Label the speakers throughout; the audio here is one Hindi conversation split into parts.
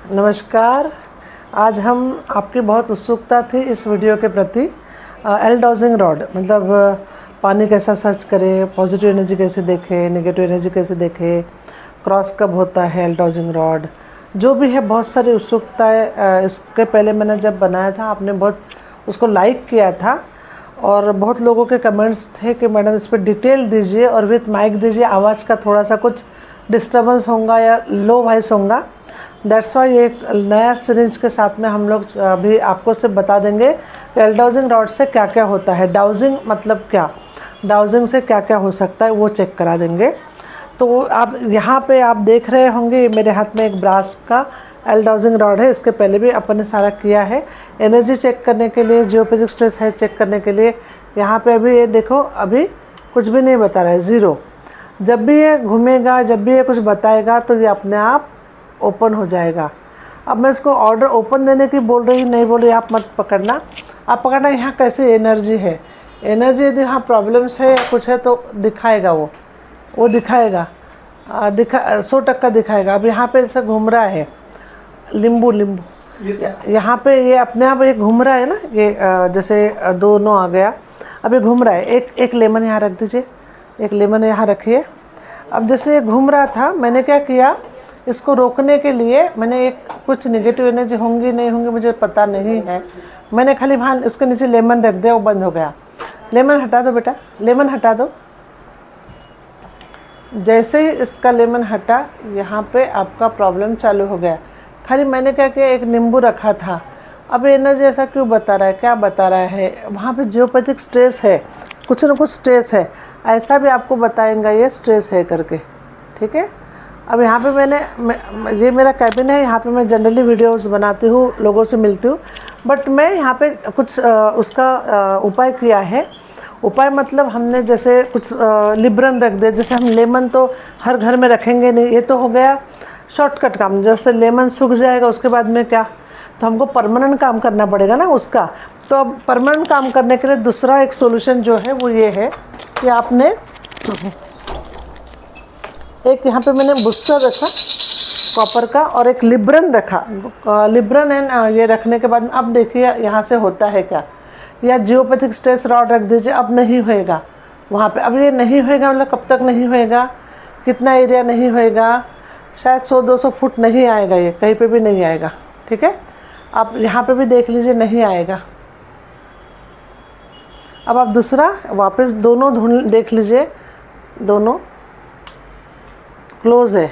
Speaker 1: नमस्कार। आज हम आपकी बहुत उत्सुकता थी इस वीडियो के प्रति। एल डाउजिंग रॉड मतलब पानी कैसा सर्च करें, पॉजिटिव एनर्जी कैसे देखें, नेगेटिव एनर्जी कैसे देखें, क्रॉस कब होता है एल डाउजिंग रॉड, जो भी है बहुत सारी उत्सुकताएँ। इसके पहले मैंने जब बनाया था आपने बहुत उसको लाइक किया था और बहुत लोगों के कमेंट्स थे कि मैडम इस पर डिटेल दीजिए और विथ माइक दीजिए, आवाज़ का थोड़ा सा कुछ डिस्टर्बेंस होगा या लो वॉइस होगा। दैट्स वाई एक नया सीरीज के साथ में हम लोग अभी आपको सिर्फ बता देंगे कि एल डाउजिंग रॉड से क्या क्या होता है, डाउजिंग मतलब क्या, डाउजिंग से क्या क्या हो सकता है वो चेक करा देंगे। तो आप यहाँ पे आप देख रहे होंगे मेरे हाथ में एक ब्रास का एल डाउजिंग रॉड है। इसके पहले भी अपन ने सारा किया है एनर्जी चेक करने के लिए, जियोपैथिक स्ट्रेस है चेक करने के लिए। यहाँ पे अभी ये देखो, अभी कुछ भी नहीं बता रहा है, ज़ीरो। जब भी ये घूमेगा, जब भी ये कुछ बताएगा तो ये अपने आप ओपन हो जाएगा। अब मैं इसको ऑर्डर ओपन देने की बोल रही, नहीं बोल रही, आप मत पकड़ना। आप पकड़ना यहाँ कैसे एनर्जी है, एनर्जी यदि यहाँ प्रॉब्लम्स है या कुछ है तो दिखाएगा, वो दिखाएगा, 100% दिखाएगा। अब यहाँ पे ऐसा घूम रहा है लींबू यहाँ पे, ये अपने आप ये घूम रहा है ना, ये जैसे दोनों आ गया, अब ये घूम रहा है। एक लेमन यहाँ रख दीजिए, एक लेमन यहाँ रखिए। अब जैसे ये घूम रहा था, मैंने क्या किया, इसको रोकने के लिए मैंने एक कुछ नेगेटिव एनर्जी होंगी नहीं होंगी मुझे पता नहीं है, मैंने खाली वहाँ उसके नीचे लेमन रख दिया, वो बंद हो गया। लेमन हटा दो बेटा, लेमन हटा दो। जैसे ही इसका लेमन हटा, यहाँ पे आपका प्रॉब्लम चालू हो गया। खाली मैंने क्या किया, एक नींबू रखा था। अब एनर्जी ऐसा क्यों बता रहा है, क्या बता रहा है, वहाँ पे जियोपैथिक स्ट्रेस है, कुछ ना कुछ स्ट्रेस है, ऐसा भी आपको बताएंगा ये स्ट्रेस है करके, ठीक है। अब यहाँ पे ये मेरा कैबिन है, यहाँ पे मैं जनरली वीडियोस बनाती हूँ, लोगों से मिलती हूँ, बट मैं यहाँ पे कुछ उसका उपाय किया है। उपाय मतलब हमने जैसे कुछ लिब्रन रख दिया, जैसे हम लेमन तो हर घर में रखेंगे नहीं, ये तो हो गया शॉर्टकट काम। जैसे लेमन सूख जाएगा उसके बाद में क्या, तो हमको परमानेंट काम करना पड़ेगा ना उसका। तो अब परमानेंट काम करने के लिए दूसरा एक सोल्यूशन जो है वो ये है कि आपने एक यहाँ पे मैंने बूस्टर रखा कॉपर का और एक लिब्रन रखा। लिब्रन एंड ये रखने के बाद अब देखिए यहाँ से होता है क्या, या जियोपैथिक स्ट्रेस रॉड रख दीजिए, अब नहीं होएगा वहाँ पे। अब ये नहीं होएगा मतलब कब तक नहीं होएगा, कितना एरिया नहीं होएगा, शायद 100-200 फुट नहीं आएगा, ये कहीं पे भी नहीं आएगा, ठीक है। आप यहाँ पे भी देख लीजिए, नहीं आएगा। अब आप दूसरा वापस दोनों ढूंढ देख लीजिए, दोनों क्लोज है।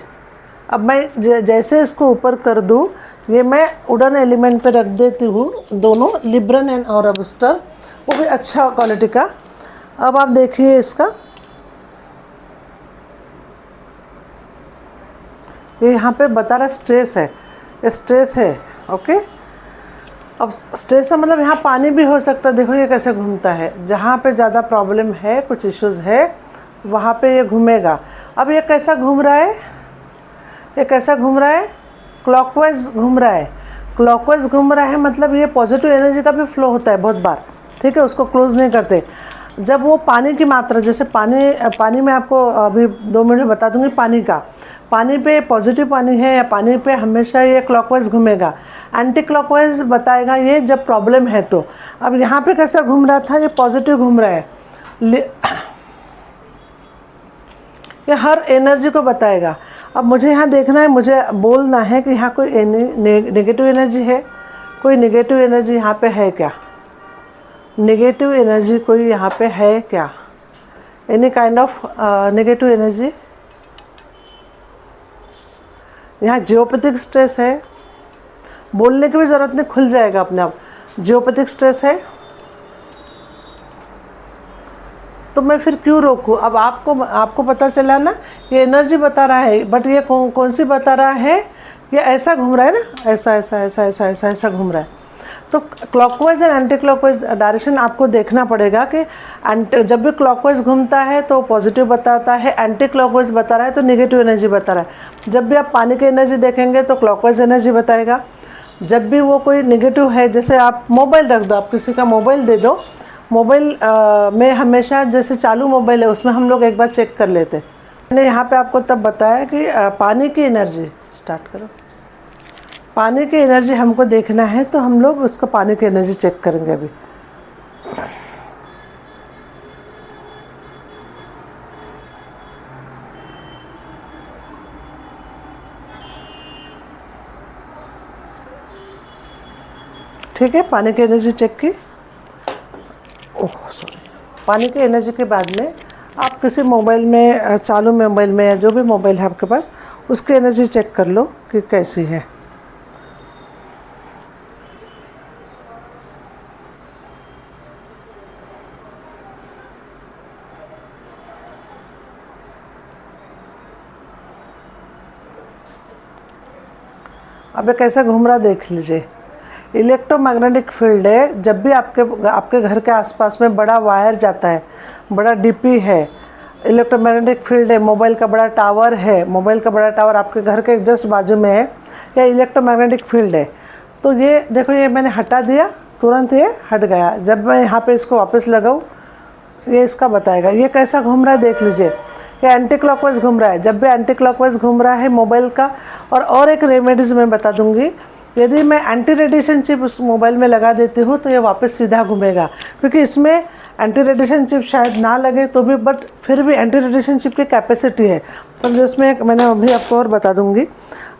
Speaker 1: अब मैं जैसे इसको ऊपर कर दूँ, ये मैं वुडन एलिमेंट पे रख देती हूँ दोनों, लिब्रन एंड और बूस्टर, वो भी अच्छा क्वालिटी का। अब आप देखिए इसका, ये यहाँ पे बता रहा स्ट्रेस है, ये स्ट्रेस है, ओके। अब स्ट्रेस है मतलब यहाँ पानी भी हो सकता है, देखो ये कैसे घूमता है, जहाँ पे ज़्यादा प्रॉब्लम है, कुछ इश्यूज़ है, वहाँ पे ये घूमेगा। अब ये कैसा घूम रहा है, ये कैसा घूम रहा है, क्लॉकवाइज घूम रहा है। क्लॉकवाइज घूम रहा है मतलब ये पॉजिटिव एनर्जी का भी फ्लो होता है बहुत बार, ठीक है, उसको क्लोज नहीं करते। जब वो पानी की मात्रा, जैसे पानी में आपको अभी 2 मिनट में बता दूंगी पानी पे पॉजिटिव पानी है या पानी पे हमेशा ये क्लॉकवाइज घूमेगा, एंटी क्लॉकवाइज बताएगा ये जब प्रॉब्लम है तो। अब यहाँ पे कैसा घूम रहा था, ये पॉजिटिव घूम रहा है, ये हर एनर्जी को बताएगा। अब मुझे यहाँ देखना है, मुझे बोलना है कि यहाँ कोई नेगेटिव एनर्जी है, कोई नेगेटिव एनर्जी यहाँ पे है क्या, नेगेटिव एनर्जी कोई यहाँ पे है क्या, any kind of negative energy. यहाँ जियोपैथिक स्ट्रेस है, बोलने की भी ज़रूरत नहीं, खुल जाएगा अपने आप। जियोपैथिक स्ट्रेस है तो मैं फिर क्यों रोकूं। अब आपको पता चला ना, ये एनर्जी बता रहा है, बट ये कौन सी बता रहा है, ये ऐसा घूम रहा है ना, ऐसा घूम रहा है। तो clockwise and anti clockwise direction आपको देखना पड़ेगा कि जब भी क्लॉकवाइज घूमता है तो पॉजिटिव बताता है, एंटी क्लॉकवाइज बता रहा है तो नेगेटिव एनर्जी बता रहा है। जब भी आप पानी की एनर्जी देखेंगे तो क्लॉकवाइज एनर्जी बताएगा। जब भी वो कोई नेगेटिव है, जैसे आप मोबाइल रख दो, आप किसी का मोबाइल दे दो, मोबाइल में हमेशा जैसे चालू मोबाइल है उसमें हम लोग एक बार चेक कर लेते। मैंने यहाँ पे आपको तब बताया कि पानी की एनर्जी स्टार्ट करो। पानी की एनर्जी हमको देखना है तो हम लोग उसको पानी की एनर्जी चेक करेंगे अभी। ठीक है, पानी की एनर्जी चेक की। Oh sorry. पानी की एनर्जी के बाद में आप किसी मोबाइल में, चालू मोबाइल में या जो भी मोबाइल है आपके पास, उसकी एनर्जी चेक कर लो कि कैसी है। अब ये कैसे घूम रहा देख लीजिए। इलेक्ट्रोमैग्नेटिक फील्ड है। जब भी आपके घर के आसपास में बड़ा वायर जाता है, बड़ा डीपी है, इलेक्ट्रोमैग्नेटिक फील्ड है, मोबाइल का बड़ा टावर है, मोबाइल का बड़ा टावर आपके घर के जस्ट बाजू में है, या इलेक्ट्रोमैग्नेटिक फील्ड है, तो ये देखो, ये मैंने हटा दिया, तुरंत ये हट गया। जब मैं यहाँ पे इसको वापस लगाऊँ, ये इसका बताएगा। ये कैसा घूम रहा है देख लीजिए। ये एंटी क्लॉकवाइज घूम रहा है। जब भी एंटी क्लॉकवाइज घूम रहा है मोबाइल का, और एक रेमेडीज़ मैं बता दूंगी, यदि मैं एंटी रेडिएशन चिप उस मोबाइल में लगा देती हूँ तो ये वापस सीधा घूमेगा, क्योंकि इसमें एंटी रेडिएशन चिप शायद ना लगे तो भी, बट फिर भी एंटी रेडिएशन चिप की कैपेसिटी है। समझो, इसमें मैंने अभी आपको और बता दूंगी।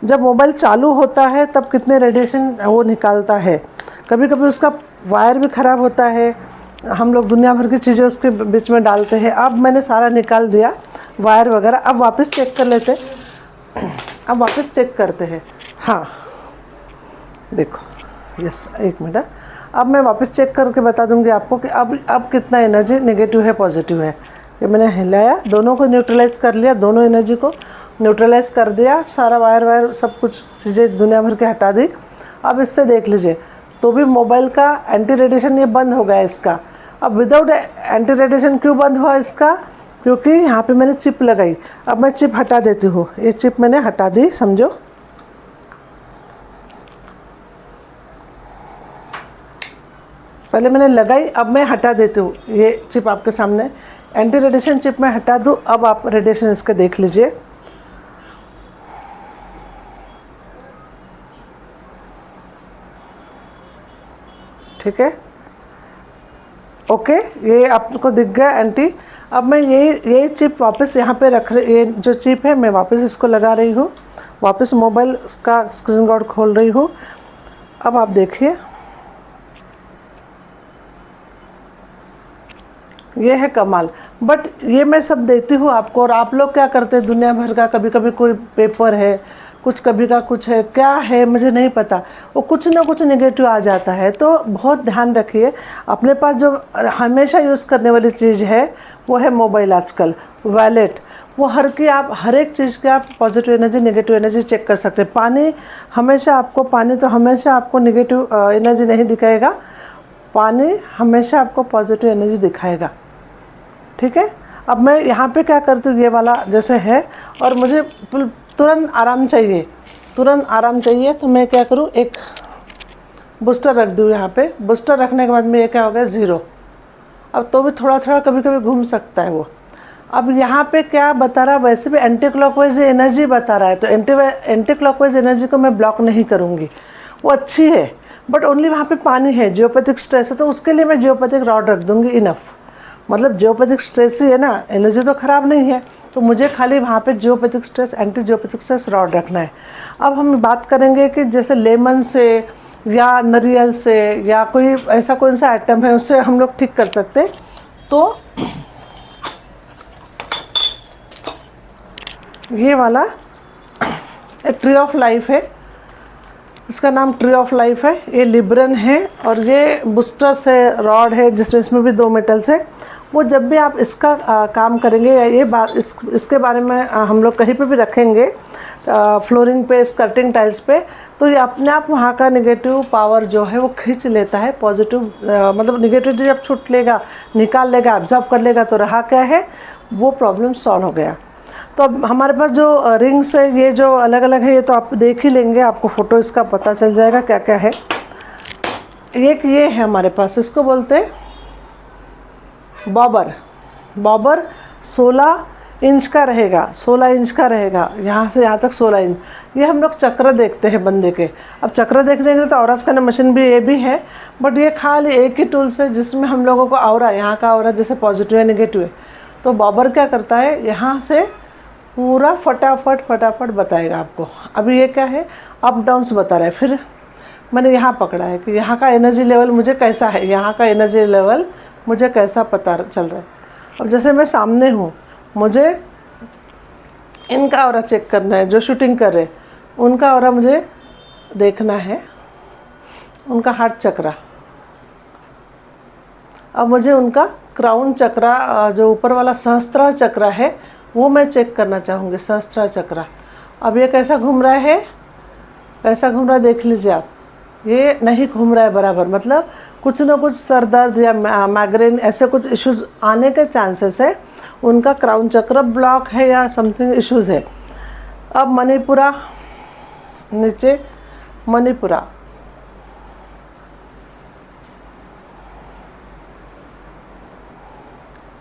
Speaker 1: जब मोबाइल चालू होता है तब कितने रेडिएशन वो निकालता है। कभी कभी उसका वायर भी ख़राब होता है, हम लोग दुनिया भर की चीज़ें उसके बीच में डालते हैं। अब मैंने सारा निकाल दिया, वायर वगैरह। अब वापस चेक कर लेते, अब वापस चेक करते हैं। हाँ देखो, यस, एक मिनट। अब मैं वापस चेक करके बता दूंगी आपको कि अब कितना एनर्जी नेगेटिव है पॉजिटिव है। ये मैंने हिलाया, दोनों को न्यूट्रलाइज कर लिया, दोनों एनर्जी को न्यूट्रलाइज कर दिया, सारा वायर सब कुछ चीज़ें दुनिया भर के हटा दी। अब इससे देख लीजिए, तो भी मोबाइल का एंटी रेडिएशन ये बंद हो गया इसका। अब विदाउट एंटी रेडिएशन क्यों बंद हुआ इसका? क्योंकि यहाँ पे मैंने चिप लगाई। अब मैं चिप हटा देती हूँ, ये चिप मैंने हटा दी, समझो। पहले मैंने लगाई, अब मैं हटा देती हूँ। ये चिप आपके सामने, एंटी रेडिएशन चिप मैं हटा दूँ। अब आप रेडिएशन इसके देख लीजिए। ठीक है, ओके, ये आपको दिख गया एंटी। अब मैं ये चिप वापस यहाँ पे रख रही, ये जो चिप है मैं वापस इसको लगा रही हूँ, वापस मोबाइल का स्क्रीन गार्ड खोल रही हूँ। अब आप देखिए, ये है कमाल। बट ये मैं सब देती हूँ आपको, और आप लोग क्या करते हैं दुनिया भर का, कभी कभी कोई पेपर है, कुछ कभी का कुछ है, क्या है मुझे नहीं पता, वो कुछ ना कुछ नेगेटिव आ जाता है। तो बहुत ध्यान रखिए, अपने पास जो हमेशा यूज़ करने वाली चीज़ है वो है मोबाइल। आजकल वॉलेट, वो हर एक चीज़ की आप positive energy negative energy check कर सकते हैं। पानी तो हमेशा आपको नेगेटिव एनर्जी नहीं दिखाएगा, पानी हमेशा आपको पॉजिटिव एनर्जी दिखाएगा। ठीक है, अब मैं यहाँ पे क्या करती हूँ, ये वाला जैसे है, और मुझे तुरंत आराम चाहिए, तो मैं क्या करूँ, एक बूस्टर रख दूँ यहाँ पे। बूस्टर रखने के बाद में ये क्या हो गया, 0। अब तो भी थोड़ा थोड़ा कभी कभी घूम सकता है वो। अब यहाँ पे क्या बता रहा है, वैसे भी एंटी क्लॉकवाइज एनर्जी बता रहा है, तो एंटी क्लॉकवाइज एनर्जी को मैं ब्लॉक नहीं करूँगी, वो अच्छी है। बट ओनली वहाँ पे पानी है, जियोपैथिक स्ट्रेस है, तो उसके लिए मैं जियोपैथिक रॉड रख दूँगी, इनफ। मतलब जियोपैथिक स्ट्रेस ही है ना, एनर्जी तो ख़राब नहीं है, तो मुझे खाली वहाँ पे geopathic stress, anti geopathic stress rod रखना है। अब हम बात करेंगे कि जैसे लेमन से या नारियल से या कोई ऐसा कौन सा आइटम है उससे हम लोग ठीक कर सकते हैं। तो ये वाला एक ट्री ऑफ लाइफ है, इसका नाम ट्री ऑफ लाइफ है, ये लिब्रन है, और ये बूस्टर्स है, रॉड है, जिसमें इसमें भी 2 मेटल्स है। वो जब भी आप इसका काम करेंगे, या ये बात इसके बारे में हम लोग कहीं पे भी रखेंगे, फ्लोरिंग पे, स्कर्टिंग टाइल्स पे, तो ये अपने आप वहाँ का नेगेटिव पावर जो है वो खींच लेता है। पॉजिटिव मतलब नेगेटिव जब छूट लेगा, निकाल लेगा, ऑब्जॉर्व कर लेगा, तो रहा क्या है, वो प्रॉब्लम सॉल्व हो गया। तो अब हमारे पास जो रिंग्स है, ये जो अलग अलग है, ये तो आप देख ही लेंगे, आपको फ़ोटो इसका पता चल जाएगा क्या क्या है। एक ये है हमारे पास, इसको बोलते हैं बॉबर। 16 इंच का रहेगा, 16 इंच का रहेगा, यहाँ से यहाँ तक 16 इंच। ये हम लोग चक्र देखते हैं बंदे के। अब चक्र देखने के लिए तो ऑरा स्कैनर मशीन भी ये भी है, बट ये खाली एक ही टूल्स है जिसमें हम लोगों को ऑरा, यहाँ का ऑरा जैसे पॉजिटिव है नेगेटिव है, तो बॉबर क्या करता है यहाँ से पूरा फटाफट बताएगा आपको। अभी ये क्या है, अप डाउन्स बता रहा है। फिर मैंने यहाँ पकड़ा है कि यहाँ का एनर्जी लेवल मुझे कैसा है, यहाँ का एनर्जी लेवल मुझे कैसा पता चल रहा है। अब जैसे मैं सामने हूँ, मुझे इनका ऑरा चेक करना है, जो शूटिंग कर रहे उनका ऑरा मुझे देखना है, उनका हार्ट चक्रा। अब मुझे उनका क्राउन चक्रा, जो ऊपर वाला सहस्त्रार चक्रा है, वो मैं चेक करना चाहूँगी, सहस्त्रार चक्रा। अब ये कैसा घूम रहा है, कैसा घूम रहा है देख लीजिए आप। ये नहीं घूम रहा है बराबर, मतलब कुछ ना कुछ सर दर्द या माइग्रेन ऐसे कुछ इश्यूज आने के चांसेस है। उनका क्राउन चक्र ब्लॉक है या समथिंग इश्यूज है। अब मणिपुरा, नीचे मणिपुरा,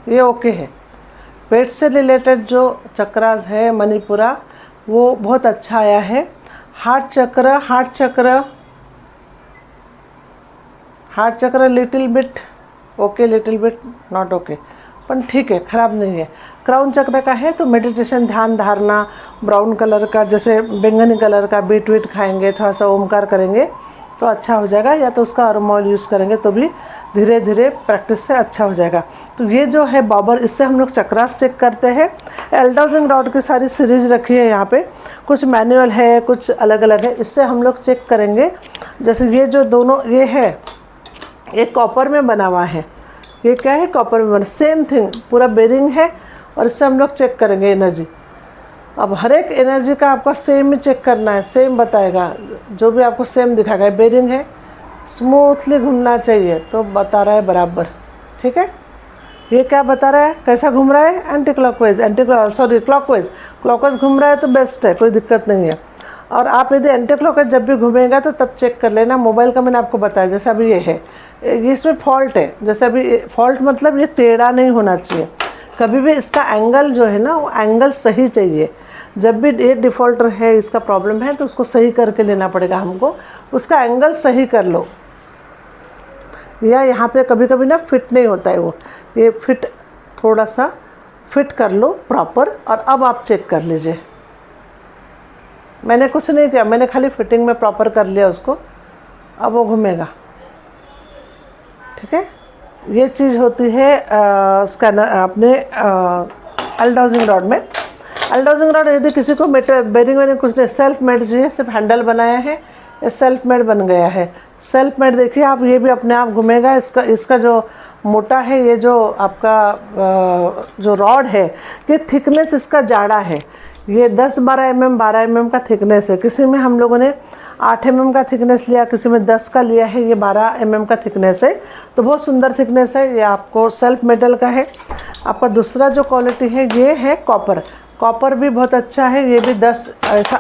Speaker 1: ये ओके है। पेट से रिलेटेड जो चक्रास है मणिपुरा, वो बहुत अच्छा आया है। हार्ट चक्र little bit okay, little bit not okay, पर ठीक है, ख़राब नहीं है। क्राउन चक्र का है तो मेडिटेशन, ध्यान धारणा, ब्राउन कलर का जैसे बैंगनी कलर का बीट वीट खाएंगे, थोड़ा सा ओमकार करेंगे तो अच्छा हो जाएगा, या तो उसका अरोमा ऑयल यूज़ करेंगे तो भी धीरे धीरे प्रैक्टिस से अच्छा हो जाएगा। तो ये जो है बॉबर, इससे हम लोग चक्रास चेक करते हैं। एल्डोजिंग रॉड की सारी सीरीज़ रखी है यहाँ पे, कुछ मैनुअल है, कुछ अलग अलग है, इससे हम लोग चेक करेंगे। जैसे ये जो दोनों ये है, ये कॉपर में बना हुआ है, ये क्या है, कॉपर में बना, सेम थिंग, पूरा बेरिंग है, और इससे हम लोग चेक करेंगे एनर्जी। अब हर एक एनर्जी का आपका सेम ही चेक करना है, सेम बताएगा, जो भी आपको सेम दिखाएगा। बेरिंग है, स्मूथली घूमना चाहिए तो बता रहा है बराबर, ठीक है। ये क्या बता रहा है, कैसा घूम रहा है, एंटी क्लॉकवाइज, क्लॉकवाइज घूम रहा है तो बेस्ट है, कोई दिक्कत नहीं है। और आप यदि एंटी क्लॉकवाइज जब भी घूमेगा तो तब चेक कर लेना। मोबाइल का मैंने आपको बताया, जैसे अभी ये है, ये इसमें फॉल्ट है, जैसे अभी फॉल्ट मतलब ये टेढ़ा नहीं होना चाहिए, कभी भी इसका एंगल जो है ना, वो एंगल सही चाहिए। जब भी ये डिफ़ॉल्टर है, इसका प्रॉब्लम है, तो उसको सही करके लेना पड़ेगा हमको, उसका एंगल सही कर लो। या यहाँ पे कभी कभी ना फिट नहीं होता है वो, ये फिट, थोड़ा सा फिट कर लो प्रॉपर, और अब आप चेक कर लीजिए। मैंने कुछ नहीं किया, मैंने खाली फिटिंग में प्रॉपर कर लिया उसको, अब वो घूमेगा, ठीक है। ये चीज़ होती है स्कैनर अपने एल्डोजिंग रॉड में। एल्डोजिंग रॉड यदि किसी को बेरिंग वेरिंग कुछ नहीं, सेल्फ मेड चाहिए, सिर्फ हैंडल बनाया है, ये सेल्फ मेड बन गया है। सेल्फ मेड देखिए आप, ये भी अपने आप घूमेगा। इसका जो मोटा है, ये जो आपका जो रॉड है, ये थिकनेस इसका ज़्यादा है, ये 10-12 mm 12 mm का थिकनेस है। किसी में हम लोगों ने 8 mm का थिकनेस लिया, किसी में 10 का लिया है, ये 12 mm का थिकनेस है, तो बहुत सुंदर थिकनेस है। ये आपको सेल्फ मेटल का है। आपका दूसरा जो क्वालिटी है ये है कॉपर। कॉपर भी बहुत अच्छा है, ये भी 10,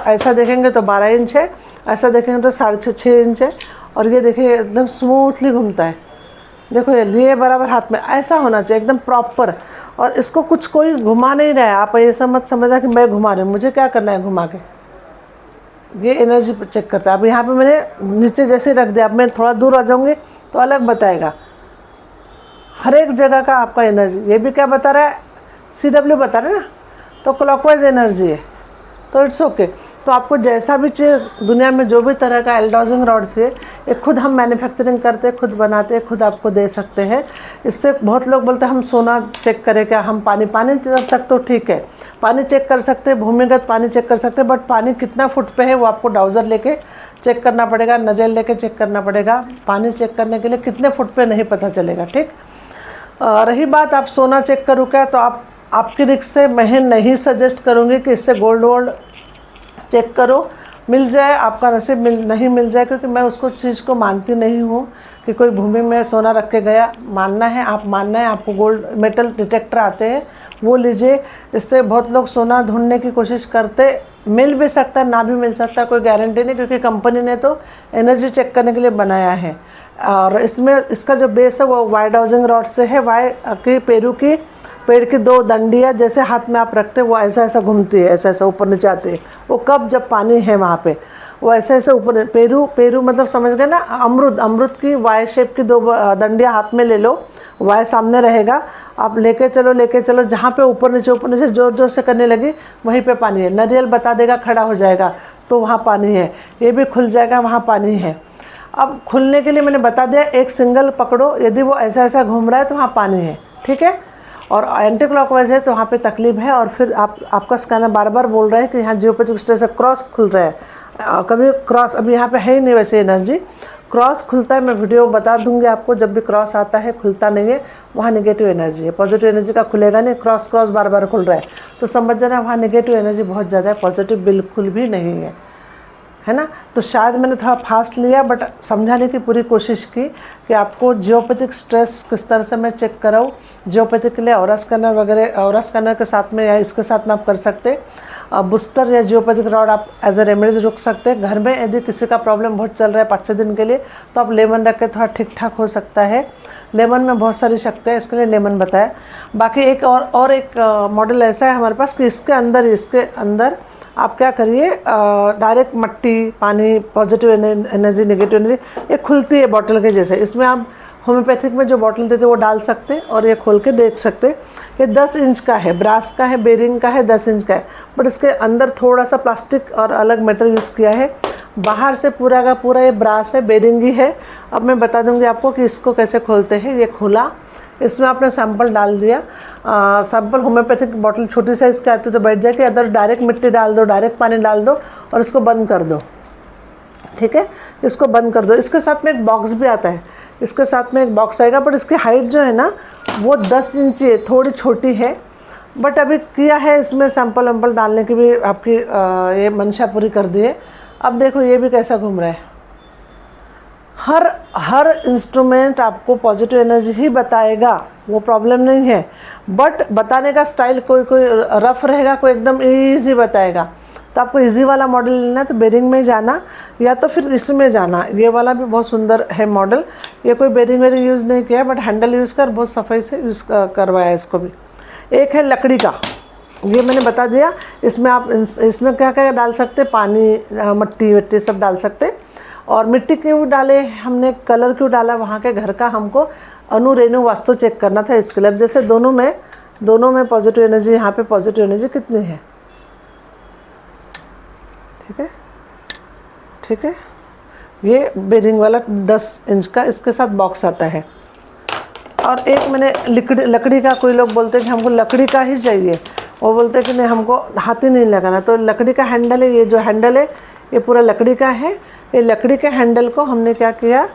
Speaker 1: ऐसा देखेंगे तो 12 इंच है, ऐसा देखेंगे तो 6.5 इंच है, और ये देखिए एकदम स्मूथली घूमता है। देखो ये लिए बराबर हाथ में, ऐसा होना चाहिए एकदम प्रॉपर। और इसको कुछ कोई घुमा नहीं रहा है, आप ऐसा मत समझा कि मैं घुमा रही हूँ, मुझे क्या करना है घुमा के। ये एनर्जी चेक करता है। अब यहाँ पे मैंने नीचे जैसे रख दिया, अब मैं थोड़ा दूर आ जाऊँगी तो अलग बताएगा, हर एक जगह का आपका एनर्जी। ये भी क्या बता रहा है, CW बता रहा है ना, तो क्लॉकवाइज एनर्जी है, तो इट्स ओके। तो आपको जैसा भी चाहिए, दुनिया में जो भी तरह का एल्डोजिंग रॉड चाहिए, ये खुद हम मैन्युफैक्चरिंग करते, खुद बनाते, खुद आपको दे सकते हैं। इससे बहुत लोग बोलते हैं हम सोना चेक करें क्या, हम पानी तक तो ठीक है, पानी चेक कर सकते हैं, भूमिगत पानी चेक कर सकते हैं, बट पानी कितना फुट पे है वो आपको डाउजर लेके चेक करना पड़ेगा, नजर लेके चेक करना पड़ेगा। पानी चेक करने के लिए कितने फुट पे नहीं पता चलेगा, ठीक। रही बात आप सोना चेक करो क्या, तो आपकी रिक्स से मैं नहीं सजेस्ट करूँगी कि इससे गोल्ड चेक करो, मिल जाए आपका नसीब, नहीं मिल जाए, क्योंकि मैं उसको चीज़ को मानती नहीं हूँ कि कोई भूमि में सोना रख के गया। मानना है आपको गोल्ड मेटल डिटेक्टर आते हैं, वो लीजिए। इससे बहुत लोग सोना ढूंढने की कोशिश करते, मिल भी सकता है, ना भी मिल सकता है, कोई गारंटी नहीं, क्योंकि कंपनी ने तो एनर्जी चेक करने के लिए बनाया है। और इसमें इसका जो बेस है वो वाई डाउजिंग रॉड से है, वाई की पेरू की पेड़ की 2 डंडियाँ जैसे हाथ में आप रखते हैं वो ऐसा ऐसा घूमती है, ऐसा ऐसा ऊपर नीचे आती है। वो कब जब पानी है वहाँ पे वो ऐसे ऐसे ऊपर, पेरू मतलब समझ गए ना, अमरूद की वाई शेप की 2 डंडियाँ हाथ में ले लो, वाई सामने रहेगा, आप लेके चलो, जहाँ पे ऊपर नीचे जोर से करने लगी वहीं पे पानी है। नारियल बता देगा, खड़ा हो जाएगा तो वहाँ पानी है, ये भी खुल जाएगा, वहाँ पानी है। अब खुलने के लिए मैंने बता दिया, एक सिंगल पकड़ो, यदि वो ऐसा ऐसा घूम रहा है तो वहाँ पानी है, ठीक है। और एंटी क्लॉकवाइज है तो वहाँ पे तकलीफ है। और फिर आपका स्कैनर बार बार बोल रहा है कि यहाँ जियोपैथिक स्ट्रेस से क्रॉस खुल रहा है, कभी क्रॉस, अभी यहाँ पे है ही नहीं वैसे एनर्जी, क्रॉस खुलता है, मैं वीडियो बता दूंगी आपको, जब भी क्रॉस आता है खुलता नहीं है वहाँ नेगेटिव एनर्जी है, पॉजिटिव एनर्जी का खुलेगा नहीं, क्रॉस बार बार खुल रहा है तो समझ जाना वहाँ नेगेटिव एनर्जी बहुत ज़्यादा है, पॉजिटिव बिल्कुल भी नहीं है ना। तो शायद मैंने थोड़ा फास्ट लिया, बट समझाने की पूरी कोशिश की कि आपको जियोपैथिक स्ट्रेस किस तरह से मैं चेक कराऊँ। जियोपैथिक के लिए ऑरा स्कैनर वगैरह, ऑरा स्कैनर के साथ में या इसके साथ में आप कर सकते। बूस्टर या जियोपैथिक रॉड आप एज ए रेमेडीज रुक सकते हैं घर में। यदि किसी का प्रॉब्लम बहुत चल रहा है 5-6 दिन के लिए तो आप लेमन रख के थोड़ा ठीक ठाक हो सकता है। लेमन में बहुत सारी शक्ति है, इसके लिए लेमन बताया। बाकी एक और एक मॉडल ऐसा है हमारे पास कि इसके अंदर आप क्या करिए, डायरेक्ट मट्टी, पानी, पॉजिटिव एनर्जी, नेगेटिव एनर्जी, ये खुलती है बॉटल के जैसे। इसमें आप होम्योपैथिक में जो बॉटल देते वो डाल सकते हैं और ये खोल के देख सकते। ये 10 इंच का है, ब्रास का है, बेरिंग का है, 10 इंच का है, बट इसके अंदर थोड़ा सा प्लास्टिक और अलग मेटल यूज़ किया है। बाहर से पूरा का पूरा ये ब्रास है, बेरिंग ही है। अब मैं बता दूंगी आपको कि इसको कैसे खोलते हैं। ये खुला, इसमें आपने सैंपल डाल दिया, सैंपल होम्योपैथिक बॉटल छोटी साइज़ की आती है तो बैठ जाएगी, अदर डायरेक्ट मिट्टी डाल दो, डायरेक्ट पानी डाल दो और इसको बंद कर दो, ठीक है। इसको बंद कर दो। इसके साथ में एक बॉक्स भी आता है, इसके साथ में एक बॉक्स आएगा, बट इसकी हाइट जो है ना वो 10 इंच है, थोड़ी छोटी है। बट अभी किया है इसमें सैंपल वैम्पल डालने की भी आपकी ये मंशा पूरी कर दी है। अब देखो ये भी कैसा घूम रहा है। हर इंस्ट्रूमेंट आपको पॉजिटिव एनर्जी ही बताएगा, वो प्रॉब्लम नहीं है, बट बताने का स्टाइल कोई रफ रहेगा, कोई एकदम ईजी बताएगा। तो आपको इजी वाला मॉडल लेना है तो बेरिंग में जाना या तो फिर इसमें जाना। ये वाला भी बहुत सुंदर है मॉडल, ये कोई बेरिंग वेरिंग यूज़ नहीं किया है, बट हैंडल यूज़ कर बहुत सफाई से यूज़ करवाया है इसको भी। एक है लकड़ी का, ये मैंने बता दिया। इसमें आप इसमें क्या क्या डाल सकते, पानी, मट्टी वट्टी सब डाल सकते। और मिट्टी क्यों डाले हमने, कलर क्यों डाला, वहाँ के घर का हमको अनु रेणु वास्तु चेक करना था इसके लिए। अब जैसे दोनों में पॉजिटिव एनर्जी, यहाँ पे पॉजिटिव एनर्जी कितनी है, ठीक है। ये बेरिंग वाला 10 इंच का इसके साथ बॉक्स आता है। और एक मैंने लकड़ी का, कोई लोग बोलते हैं कि हमको लकड़ी का ही चाहिए, वो बोलते हैं कि नहीं हमको हाथ ही नहीं लगाना, तो लकड़ी का हैंडल है। ये जो हैंडल है ये पूरा लकड़ी का है। ये लकड़ी के हैंडल को हमने क्या किया,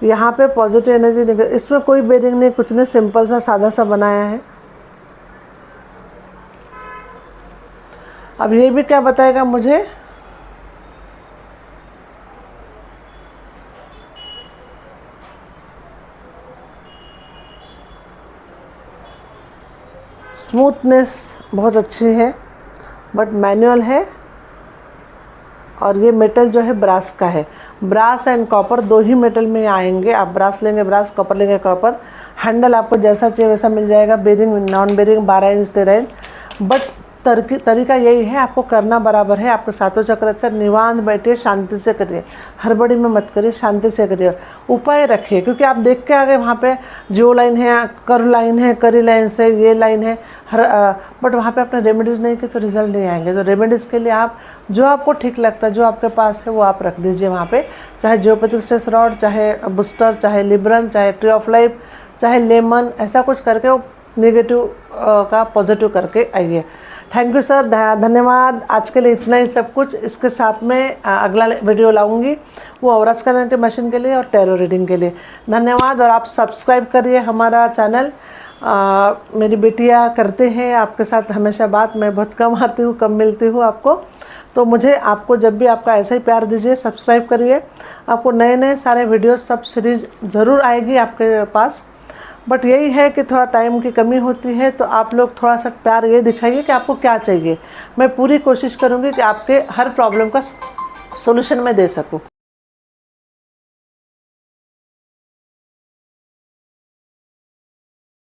Speaker 1: यहाँ पे पॉजिटिव एनर्जी, इसमें कोई बेरिंग नहीं, कुछ नहीं, सिंपल सा सादा सा बनाया है। अब ये भी क्या बताएगा मुझे, स्मूथनेस बहुत अच्छी है, बट मैनुअल है। और ये मेटल जो है ब्रास का है। ब्रास एंड कॉपर 2 ही मेटल में आएंगे। आप ब्रास लेंगे ब्रास, कॉपर लेंगे कॉपर। हैंडल आपको जैसा चाहिए वैसा मिल जाएगा। Bearing, non bearing, 12 inch 13 inch. But तरीका यही है, आपको करना बराबर है। आपके सातों चक्र अच्छा, निवांत बैठिए, शांति से करिए, हड़बड़ी में मत करिए, शांति से करिए, उपाय रखिए। क्योंकि आप देख के आ गए वहाँ पे जो लाइन है, कर लाइन है, करी लाइन से ये लाइन है, बट वहाँ पे आपने रेमेडीज़ नहीं की तो रिजल्ट नहीं आएंगे। तो रेमेडीज़ के लिए आप जो आपको ठीक लगता है, जो आपके पास है वो आप रख दीजिए वहाँ पे। चाहे जियोपैथिक स्ट्रेस रॉड, चाहे बूस्टर, चाहे लिब्रन, चाहे ट्री ऑफ लाइफ, चाहे लेमन, ऐसा कुछ करके वो नेगेटिव का पॉजिटिव करके आइए। थैंक यू सर, धन्यवाद। आज के लिए इतना ही सब कुछ। इसके साथ में अगला वीडियो लाऊंगी, वो ऑरा स्कैनर के मशीन के लिए और टैरो रीडिंग के लिए। धन्यवाद। और आप सब्सक्राइब करिए हमारा चैनल। मेरी बेटियां करते हैं आपके साथ हमेशा बात, मैं बहुत कम आती हूँ, कम मिलती हूँ आपको। तो मुझे आपको जब भी आपका ऐसा ही प्यार दीजिए, सब्सक्राइब करिए। आपको नए नए सारे वीडियोस सब सीरीज़ ज़रूर आएगी आपके पास। बट यही है कि थोड़ा टाइम की कमी होती है, तो आप लोग थोड़ा सा प्यार ये दिखाइए कि आपको क्या चाहिए। मैं पूरी कोशिश करूँगी कि आपके हर प्रॉब्लम का सॉल्यूशन मैं दे सकूँ।